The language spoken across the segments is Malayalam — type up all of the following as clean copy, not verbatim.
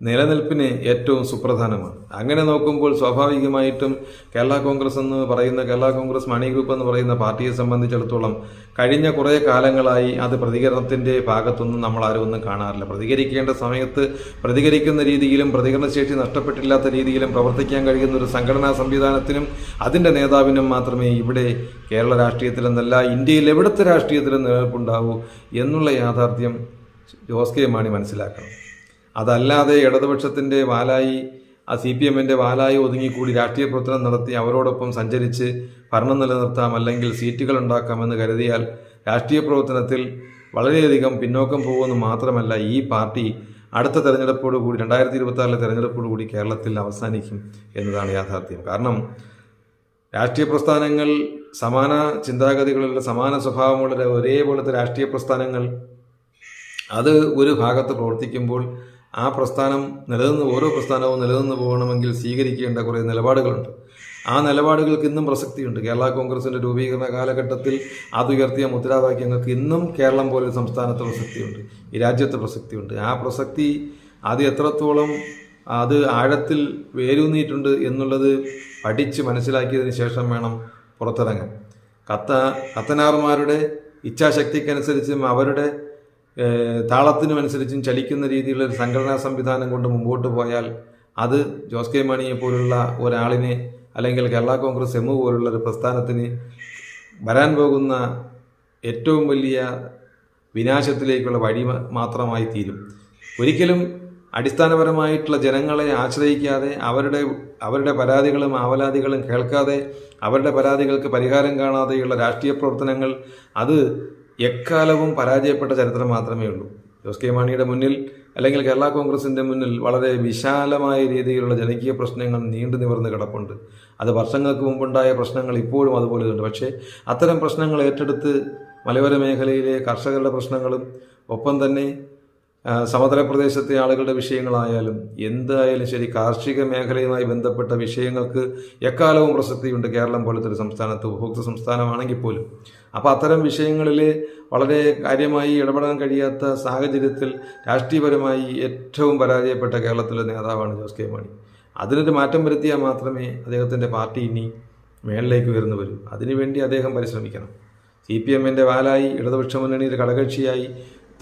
നിലനിൽപ്പിന് ഏറ്റവും സുപ്രധാനമാണ്. അങ്ങനെ നോക്കുമ്പോൾ സ്വാഭാവികമായിട്ടും കേരള കോൺഗ്രസ് എന്ന് പറയുന്ന കേരള കോൺഗ്രസ് മണി ഗ്രൂപ്പ് എന്ന് പറയുന്ന പാർട്ടിയെ സംബന്ധിച്ചിടത്തോളം കഴിഞ്ഞ കുറേ കാലങ്ങളായി അത് പ്രതികരണത്തിൻ്റെ ഭാഗത്തൊന്നും നമ്മൾ ആരും ഒന്നും കാണാറില്ല. പ്രതികരിക്കേണ്ട സമയത്ത് പ്രതികരിക്കുന്ന രീതിയിലും പ്രതികരണശേഷി നഷ്ടപ്പെട്ടില്ലാത്ത രീതിയിലും പ്രവർത്തിക്കാൻ കഴിയുന്ന ഒരു സംഘടനാ സംവിധാനത്തിനും അതിൻ്റെ നേതാവിനും മാത്രമേ ഇവിടെ കേരള രാഷ്ട്രീയത്തിലെന്നല്ല ഇന്ത്യയിൽ എവിടുത്തെ രാഷ്ട്രീയത്തിലും നിലനിൽപ്പുണ്ടാവൂ എന്നുള്ള യാഥാർത്ഥ്യം ജോസ് കെ മാണി മനസ്സിലാക്കണം. അതല്ലാതെ ഇടതുപക്ഷത്തിൻ്റെ വാലായി CPM-ന്റെ വാലായി ഒതുങ്ങിക്കൂടി രാഷ്ട്രീയ പ്രവർത്തനം നടത്തി അവരോടൊപ്പം സഞ്ചരിച്ച് ഭരണം നിലനിർത്താം അല്ലെങ്കിൽ സീറ്റുകൾ ഉണ്ടാക്കാമെന്ന് കരുതിയാൽ രാഷ്ട്രീയ പ്രവർത്തനത്തിൽ വളരെയധികം പിന്നോക്കം പോകുമെന്ന് മാത്രമല്ല ഈ പാർട്ടി അടുത്ത തെരഞ്ഞെടുപ്പോടുകൂടി 2026 തെരഞ്ഞെടുപ്പോടുകൂടി കേരളത്തിൽ അവസാനിക്കും എന്നതാണ് യാഥാർത്ഥ്യം. കാരണം രാഷ്ട്രീയ പ്രസ്ഥാനങ്ങൾ സമാന ചിന്താഗതികളുള്ള സമാന സ്വഭാവമുള്ള ഒരേപോലത്തെ രാഷ്ട്രീയ പ്രസ്ഥാനങ്ങൾ അത് ഒരു ഭാഗത്ത് പ്രവർത്തിക്കുമ്പോൾ ആ പ്രസ്ഥാനം ഓരോ പ്രസ്ഥാനവും നിലനിന്ന് പോകണമെങ്കിൽ സ്വീകരിക്കേണ്ട കുറേ നിലപാടുകളുണ്ട്. ആ നിലപാടുകൾക്ക് ഇന്നും പ്രസക്തിയുണ്ട്. കേരള കോൺഗ്രസിൻ്റെ രൂപീകരണ കാലഘട്ടത്തിൽ അതുയർത്തിയ മുദ്രാവാക്യങ്ങൾക്ക് ഇന്നും കേരളം പോലൊരു സംസ്ഥാനത്ത് പ്രസക്തിയുണ്ട്, ഈ രാജ്യത്ത് പ്രസക്തിയുണ്ട്. ആ പ്രസക്തി അത് എത്രത്തോളം അത് ആഴത്തിൽ വേരൂന്നിയിട്ടുണ്ട് എന്നുള്ളത് പഠിച്ച് മനസ്സിലാക്കിയതിന് ശേഷം വേണം പുറത്തിറങ്ങാൻ. കത്തനാർമാരുടെ ഇച്ഛാശക്തിക്കനുസരിച്ചും അവരുടെ താളത്തിനുമനുസരിച്ചും ചലിക്കുന്ന രീതിയിലുള്ള ഒരു സംഘടനാ സംവിധാനം കൊണ്ട് മുമ്പോട്ട് പോയാൽ അത് ജോസ് കെ മാണിയെ പോലുള്ള ഒരാളിനെ അല്ലെങ്കിൽ കേരള കോൺഗ്രസ് എം പോലുള്ള ഒരു പ്രസ്ഥാനത്തിന് വരാൻ പോകുന്ന ഏറ്റവും വലിയ വിനാശത്തിലേക്കുള്ള വഴി മാത്രമായി തീരും. ഒരിക്കലും അടിസ്ഥാനപരമായിട്ടുള്ള ജനങ്ങളെ ആശ്രയിക്കാതെ അവരുടെ പരാതികളും ആവലാതികളും കേൾക്കാതെ അവരുടെ പരാതികൾക്ക് പരിഹാരം കാണാതെയുള്ള രാഷ്ട്രീയ പ്രവർത്തനങ്ങൾ അത് എക്കാലവും പരാജയപ്പെട്ട ചരിത്രം മാത്രമേ ഉള്ളൂ. ജോസ് കെ മാണിയുടെ മുന്നിൽ അല്ലെങ്കിൽ കേരള കോൺഗ്രസിൻ്റെ മുന്നിൽ വളരെ വിശാലമായ രീതിയിലുള്ള ജനകീയ പ്രശ്നങ്ങൾ നീണ്ടു നിവർന്ന് കിടപ്പുണ്ട്. അത് വർഷങ്ങൾക്ക് മുമ്പുണ്ടായ പ്രശ്നങ്ങൾ ഇപ്പോഴും അതുപോലെ ഉണ്ട്. പക്ഷേ അത്തരം പ്രശ്നങ്ങൾ ഏറ്റെടുത്ത് മലയോര മേഖലയിലെ കർഷകരുടെ പ്രശ്നങ്ങളും ഒപ്പം തന്നെ സമതല പ്രദേശത്തെ ആളുകളുടെ വിഷയങ്ങളായാലും എന്തായാലും ശരി കാർഷിക മേഖലയുമായി ബന്ധപ്പെട്ട വിഷയങ്ങൾക്ക് എക്കാലവും പ്രസക്തിയുണ്ട് കേരളം പോലത്തെ ഒരു സംസ്ഥാനത്ത്, ഉപഭോക്തൃ സംസ്ഥാനമാണെങ്കിൽ പോലും. അപ്പോൾ അത്തരം വിഷയങ്ങളിൽ വളരെ കാര്യമായി ഇടപെടാൻ കഴിയാത്ത സാഹചര്യത്തിൽ രാഷ്ട്രീയപരമായി ഏറ്റവും പരാജയപ്പെട്ട കേരളത്തിലെ നേതാവാണ് ജോസ് കെ മാണി. അതിനൊരു മാറ്റം വരുത്തിയാൽ മാത്രമേ അദ്ദേഹത്തിൻ്റെ പാർട്ടി ഇനി മേളിലേക്ക് ഉയർന്നു വരൂ. അതിനുവേണ്ടി അദ്ദേഹം പരിശ്രമിക്കണം. CPM-ന്റെ വാലായി ഇടതുപക്ഷ മുന്നണിയുടെ ഘടകകക്ഷിയായി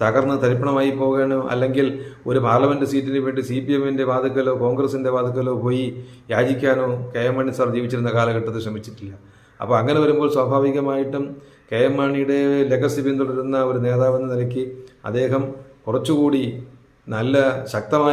തകർന്ന് തരിപ്പണമായി പോകാനോ അല്ലെങ്കിൽ ഒരു പാർലമെൻറ്റ് സീറ്റിന് വേണ്ടി CPM-ന്റെ വാതുക്കലോ കോൺഗ്രസിൻ്റെ വാതുക്കലോ പോയി യാചിക്കാനോ KM മാണി സാർ ജീവിച്ചിരുന്ന കാലഘട്ടത്തിൽ ശ്രമിച്ചിട്ടില്ല. അപ്പോൾ അങ്ങനെ വരുമ്പോൾ സ്വാഭാവികമായിട്ടും KM മാണിയുടെ ലെഗസി പിന്തുടരുന്ന ഒരു നേതാവെന്ന നിലയ്ക്ക് അദ്ദേഹം കുറച്ചുകൂടി നല്ല ശക്തമായി